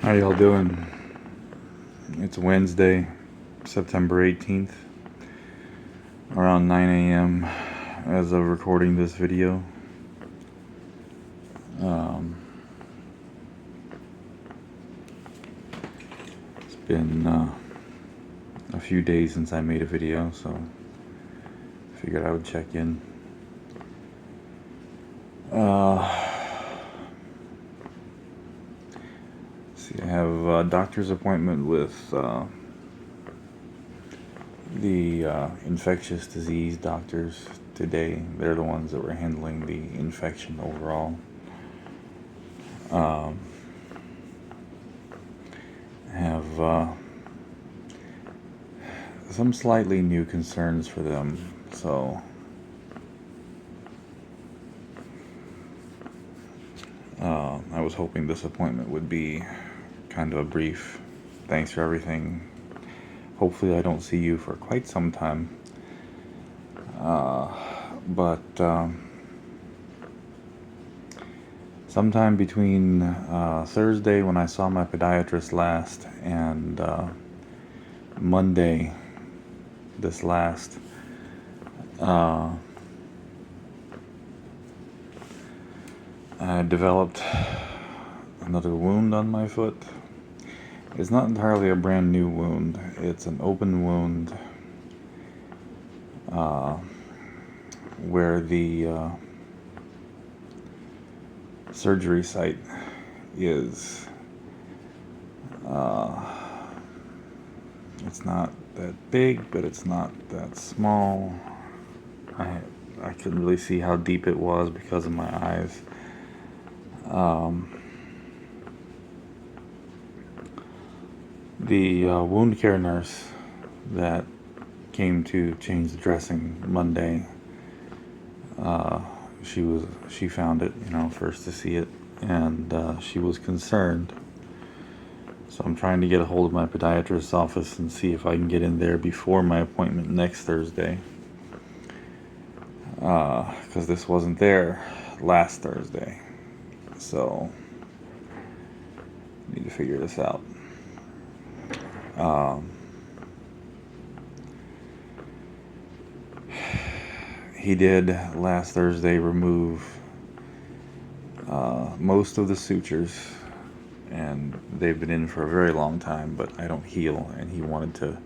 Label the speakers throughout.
Speaker 1: How y'all doing? It's Wednesday, September 18th, around 9 a.m. as of recording this video. It's been a few days since I made a video, so I figured I would check in. See, I have a doctor's appointment with the infectious disease doctors today. They're the ones that were handling the infection overall. Have some slightly new concerns for them, so I was hoping this appointment would be kind of a brief thanks for everything. Hopefully I don't see you for quite some time, but sometime between Thursday when I saw my podiatrist last and Monday this last, I developed another wound on my foot. It's not entirely a brand new wound. It's an open wound where the surgery site is. It's not that big, but it's not that small. I couldn't really see how deep it was because of my eyes. The wound care nurse that came to change the dressing Monday, she found it, first to see it, and she was concerned. So I'm trying to get a hold of my podiatrist's office and see if I can get in there before my appointment next Thursday, because this wasn't there last Thursday. So I need to figure this out. He did last Thursday remove most of the sutures, and they've been in for a very long time, but I don't heal, and he wanted to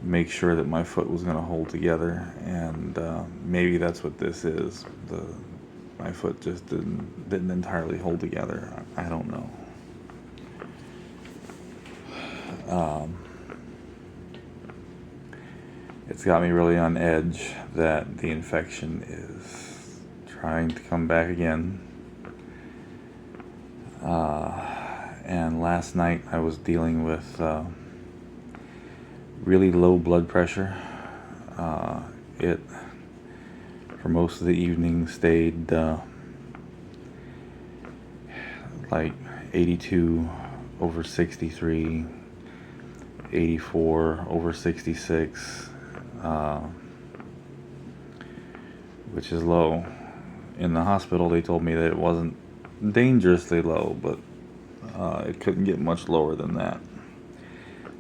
Speaker 1: make sure that my foot was going to hold together, and maybe that's what this is. My foot just didn't entirely hold together. I don't know. It's got me really on edge that the infection is trying to come back again. And last night I was dealing with really low blood pressure. It, for most of the evening, stayed like 82 over 63, 84 over 66, which is low. In the hospital they told me that it wasn't dangerously low, but it couldn't get much lower than that.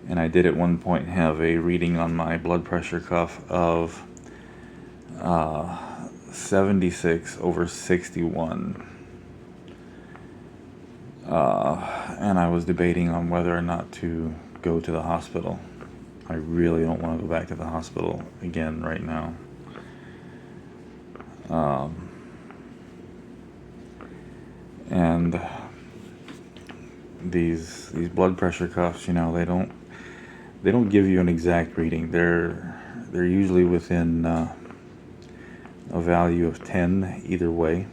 Speaker 1: And I did at one point have a reading on my blood pressure cuff of 76 over 61. And I was debating on whether or not to go to the hospital. I really don't want to go back to the hospital again right now. And these blood pressure cuffs, they don't give you an exact reading. They're usually within a value of 10 either way.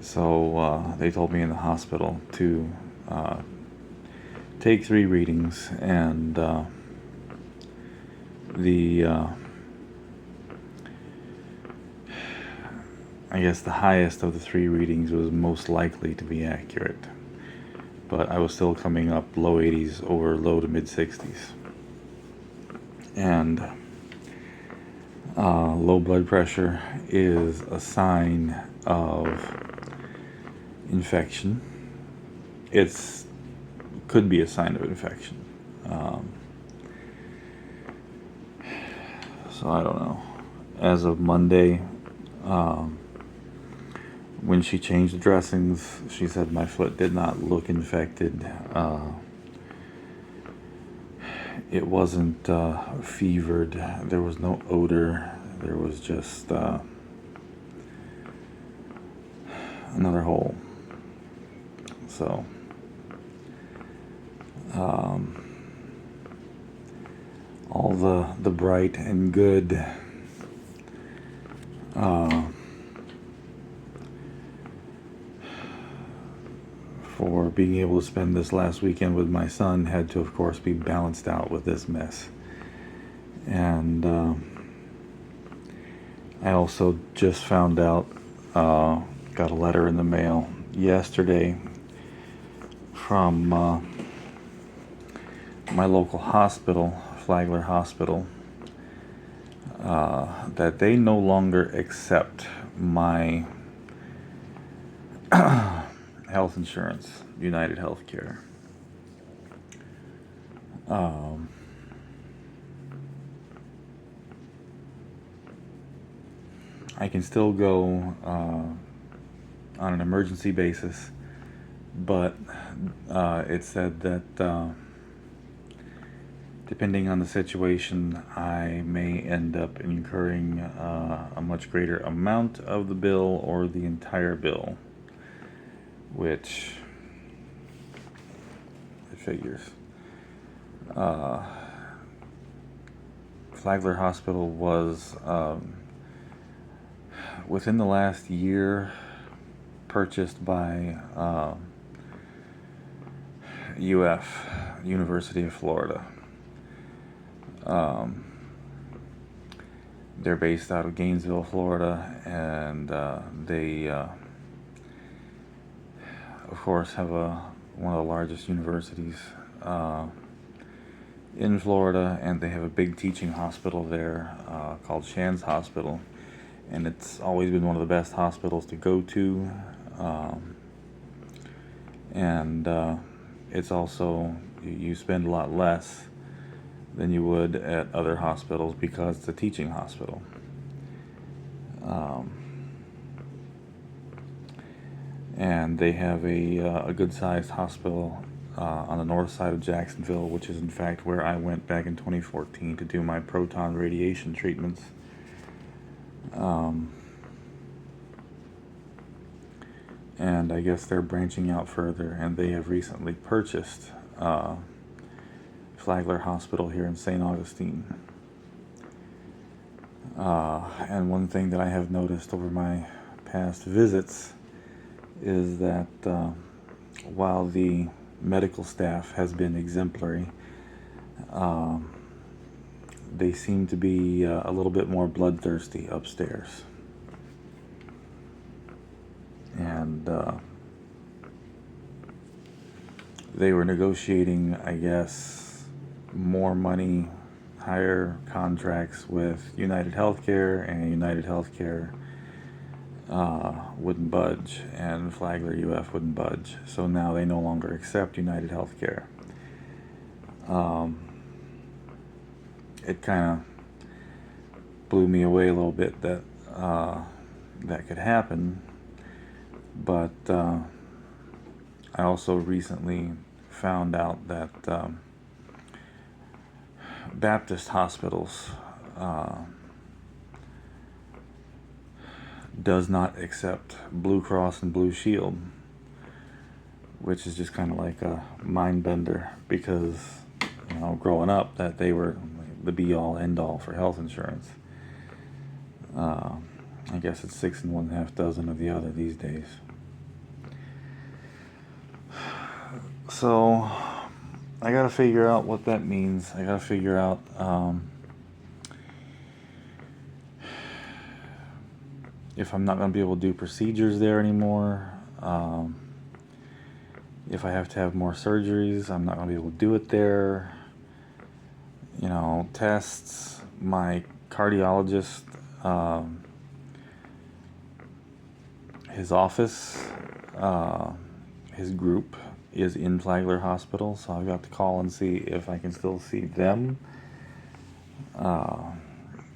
Speaker 1: So they told me in the hospital to take 3 readings, and I guess the highest of the 3 readings was most likely to be accurate, but I was still coming up low 80s over low to mid 60s. And Low blood pressure is a sign of infection. It's could be a sign of infection. Um, so I don't know. As of Monday, um, when she changed the dressings, she said my foot did not look infected. It wasn't fevered. There was no odor. There was just another hole. So, all the bright and good for being able to spend this last weekend with my son had to, of course, be balanced out with this mess. And I also just found out, got a letter in the mail yesterday from my local hospital, Flagler Hospital, that they no longer accept my health insurance, United Healthcare. I can still go on an emergency basis, but it said that depending on the situation, I may end up incurring a much greater amount of the bill or the entire bill, which it figures. Flagler Hospital was, within the last year, purchased by UF, University of Florida. They're based out of Gainesville, Florida, and they, of course, have one of the largest universities in Florida, and they have a big teaching hospital there called Shands Hospital, and it's always been one of the best hospitals to go to, and it's also, you spend a lot less than you would at other hospitals because it's a teaching hospital. And they have a good-sized hospital on the north side of Jacksonville, which is in fact where I went back in 2014 to do my proton radiation treatments. And I guess they're branching out further, and they have recently purchased Flagler Hospital here in St. Augustine. And one thing that I have noticed over my past visits is that while the medical staff has been exemplary, they seem to be a little bit more bloodthirsty upstairs. And they were negotiating, I guess, more money, higher contracts with United Healthcare, and United Healthcare wouldn't budge, and Flagler UF wouldn't budge. So now they no longer accept United Healthcare. It kind of blew me away a little bit that that could happen, but I also recently found out that Baptist hospitals does not accept Blue Cross and Blue Shield, which is just kind of like a mind bender because, you know, growing up, that they were the be-all, end-all for health insurance. I guess it's 6 1/2 dozen of the other these days. So I gotta figure out what that means. I gotta figure out if I'm not gonna be able to do procedures there anymore. If I have to have more surgeries, I'm not gonna be able to do it there. You know, tests. My cardiologist, his office, his group is in Flagler Hospital, so I've got to call and see if I can still see them.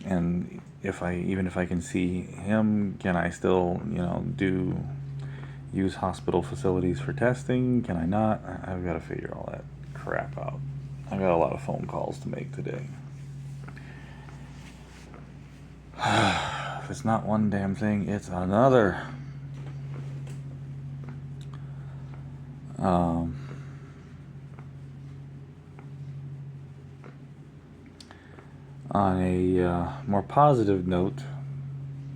Speaker 1: And even if I can see him, can I still, use hospital facilities for testing? Can I not? I've got to figure all that crap out. I've got a lot of phone calls to make today. If it's not one damn thing, it's another. On a more positive note,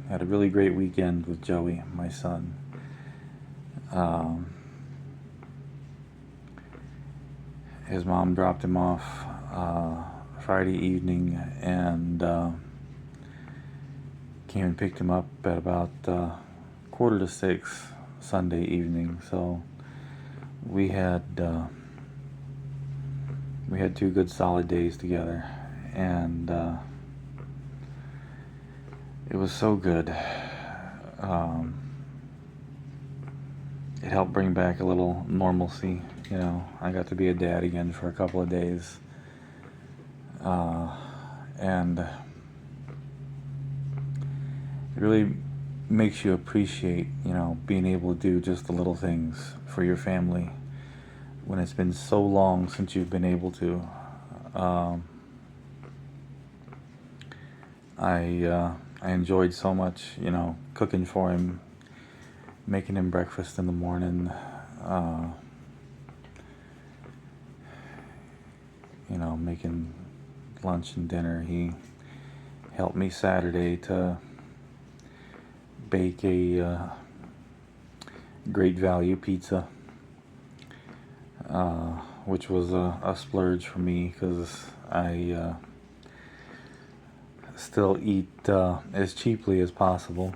Speaker 1: had a really great weekend with Joey, my son. His mom dropped him off Friday evening and came and picked him up at about 5:45 Sunday evening. So we had 2 good solid days together, and it was so good. It helped bring back a little normalcy. I got to be a dad again for a couple of days, and it really makes you appreciate, being able to do just the little things for your family when it's been so long since you've been able to. I enjoyed so much, cooking for him, making him breakfast in the morning, making lunch and dinner. He helped me Saturday to bake a great value pizza, which was a splurge for me because I still eat as cheaply as possible,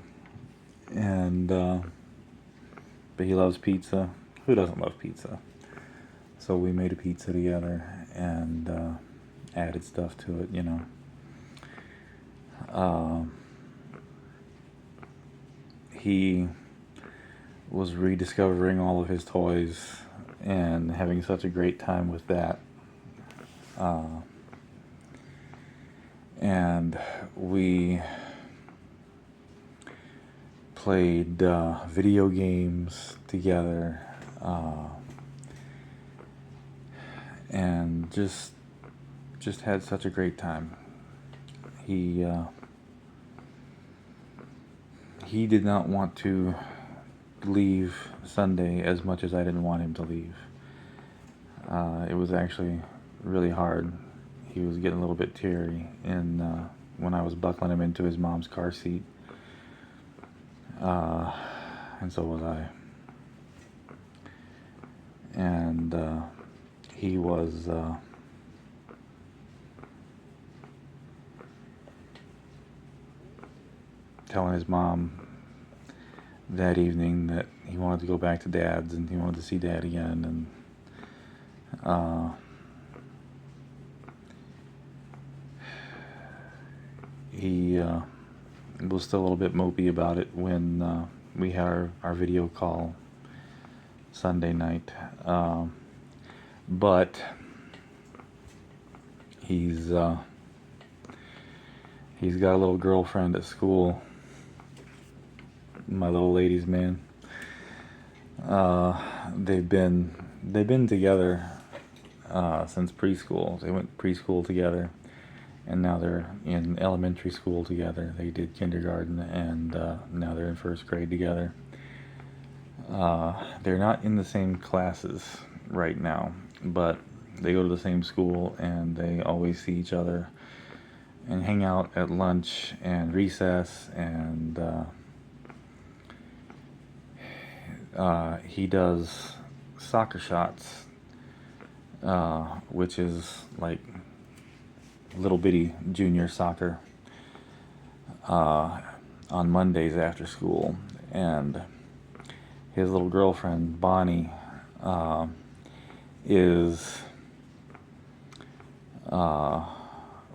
Speaker 1: and but he loves pizza. Who doesn't love pizza? So we made a pizza together and added stuff to it, He was rediscovering all of his toys and having such a great time with that. And we played video games together, and just had such a great time. He did not want to leave Sunday as much as I didn't want him to leave. It was actually really hard. He was getting a little bit teary when I was buckling him into his mom's car seat. And so was I. And he was telling his mom that evening that he wanted to go back to Dad's and he wanted to see Dad again, and he was still a little bit mopey about it when we had our video call Sunday night, but he's got a little girlfriend at school, my little ladies' man. They've been together since preschool. They went preschool together, and now they're in elementary school together. They did kindergarten, and now they're in first grade together. They're not in the same classes right now, but they go to the same school, and they always see each other and hang out at lunch and recess, and he does soccer shots, which is like little bitty junior soccer, on Mondays after school. And his little girlfriend Bonnie is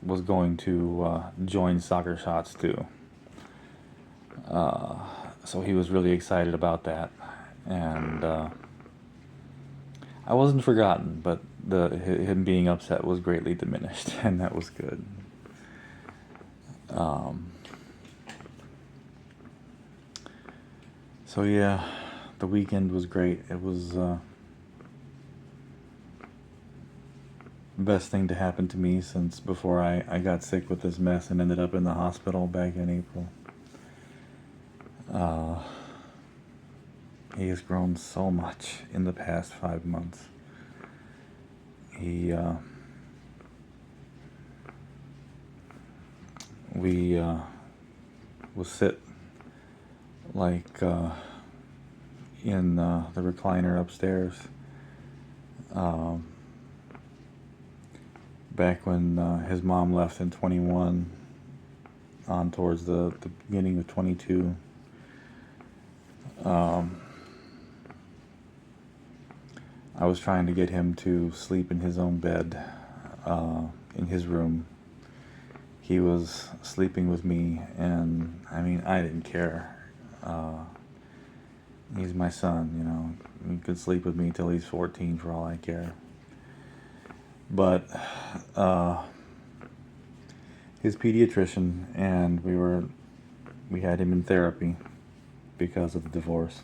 Speaker 1: was going to join Soccer Shots too. So he was really excited about that, and I wasn't forgotten, but him being upset was greatly diminished, and that was good. So yeah, the weekend was great. It was the best thing to happen to me since before I got sick with this mess and ended up in the hospital back in April. He has grown so much in the past 5 months. We will sit like in the recliner upstairs. Back when his mom left in 21, on towards the beginning of 22. I was trying to get him to sleep in his own bed, in his room. He was sleeping with me, and I mean, I didn't care. He's my son, you know. He could sleep with me till he's 14 for all I care. But his pediatrician, and we had him in therapy because of the divorce,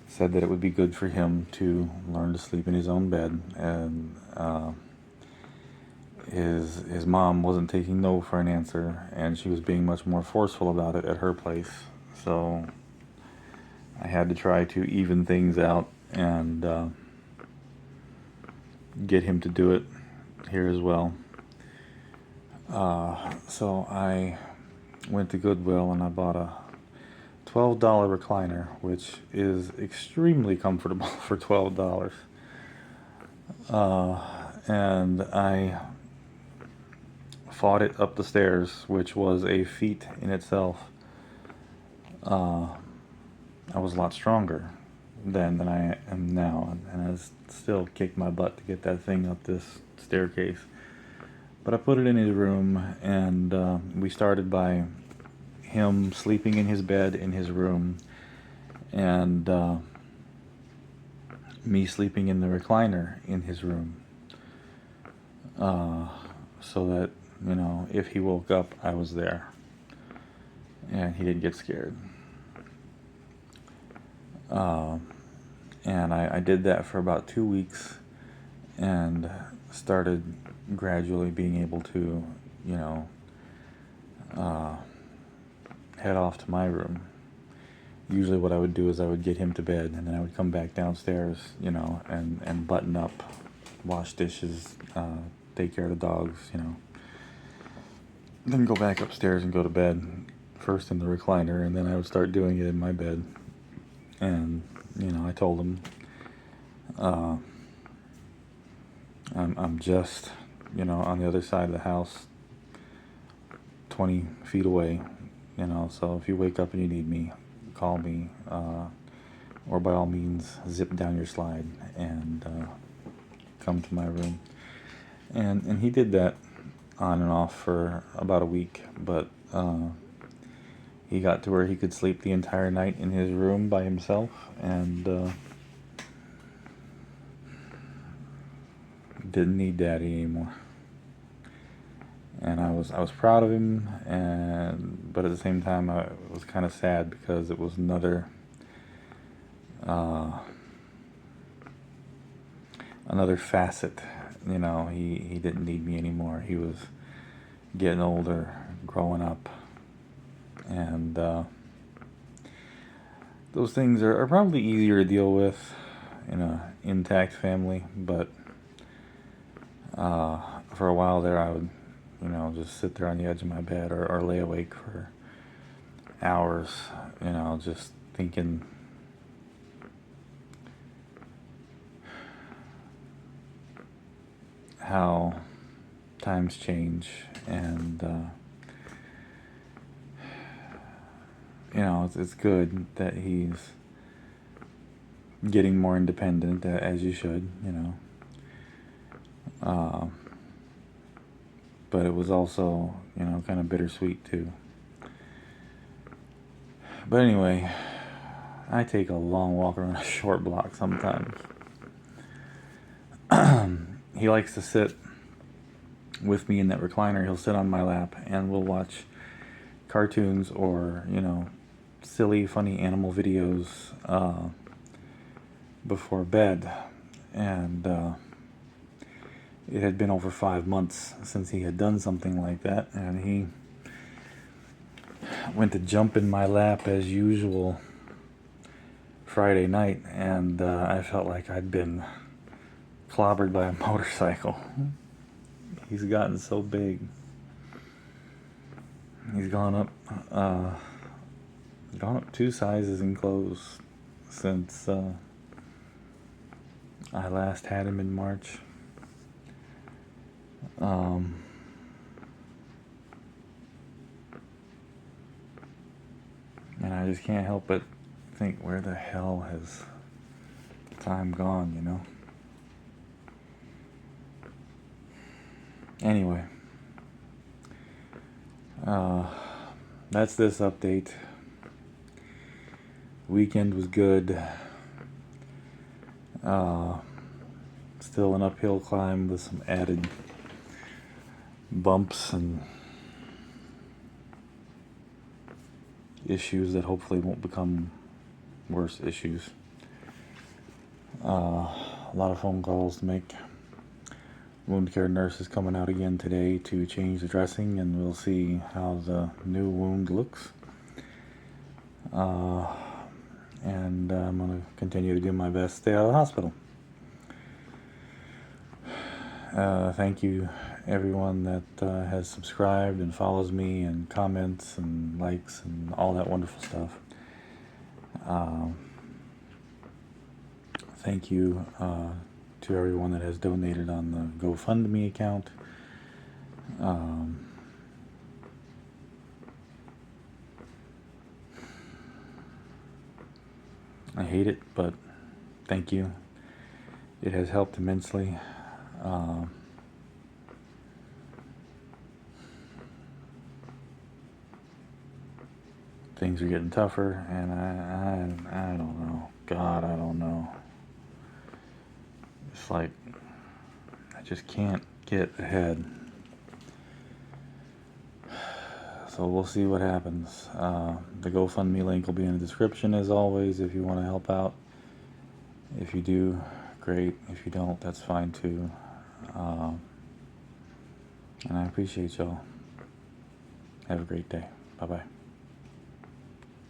Speaker 1: said that it would be good for him to learn to sleep in his own bed, and his mom wasn't taking no for an answer, and she was being much more forceful about it at her place. So I had to try to even things out and get him to do it here as well. So I went to Goodwill and I bought a $12 recliner, which is extremely comfortable for $12. And I fought it up the stairs, which was a feat in itself. I was a lot stronger then than I am now, and I still kicked my butt to get that thing up this staircase. But I put it in his room, and we started by him sleeping in his bed in his room, and me sleeping in the recliner in his room, so that, you know, if he woke up, I was there, and he didn't get scared. And I did that for about 2 weeks, and started gradually being able to, you know, head off to my room. Usually what I would do is I would get him to bed, and then I would come back downstairs, you know, and button up, wash dishes, take care of the dogs, you know. Then go back upstairs and go to bed, first in the recliner, and then I would start doing it in my bed. And, you know, I told him, I'm just, you know, on the other side of the house, 20 feet away, you know, so if you wake up and you need me, call me, or by all means, zip down your slide and come to my room. And he did that on and off for about a week, but he got to where he could sleep the entire night in his room by himself, and didn't need daddy anymore. And I was proud of him, but at the same time I was kind of sad because it was another facet. You know, he didn't need me anymore. He was getting older, growing up, and those things are probably easier to deal with in a intact family, but for a while there I would, you know, just sit there on the edge of my bed or lay awake for hours, you know, just thinking how times change, and you know, it's good that he's getting more independent, as you should, you know. but it was also, you know, kind of bittersweet too. But anyway, I take a long walk around a short block sometimes. He likes to sit with me in that recliner. He'll sit on my lap and we'll watch cartoons or, you know, silly, funny animal videos before bed. And it had been over 5 months since he had done something like that, and he went to jump in my lap as usual Friday night, and I felt like I'd been clobbered by a motorcycle. He's gotten so big. He's gone up 2 sizes in clothes since I last had him in March. And I just can't help but think, where the hell has time gone, you know? Anyway, that's this update. Weekend was good. Still an uphill climb with some added bumps and issues that hopefully won't become worse issues. A lot of phone calls to make. Wound care nurse is coming out again today to change the dressing, and we'll see how the new wound looks. And I'm going to continue to do my best to stay out of the hospital. Thank you everyone that has subscribed and follows me and comments and likes and all that wonderful stuff. Thank you to everyone that has donated on the GoFundMe account. I hate it, but thank you. It has helped immensely. Things are getting tougher, and I don't know. God, I don't know. It's like I just can't get ahead. So we'll see what happens. The GoFundMe link will be in the description as always if you want to help out. If you do, great. If you don't, that's fine too. And I appreciate y'all. Have a great day. Bye-bye.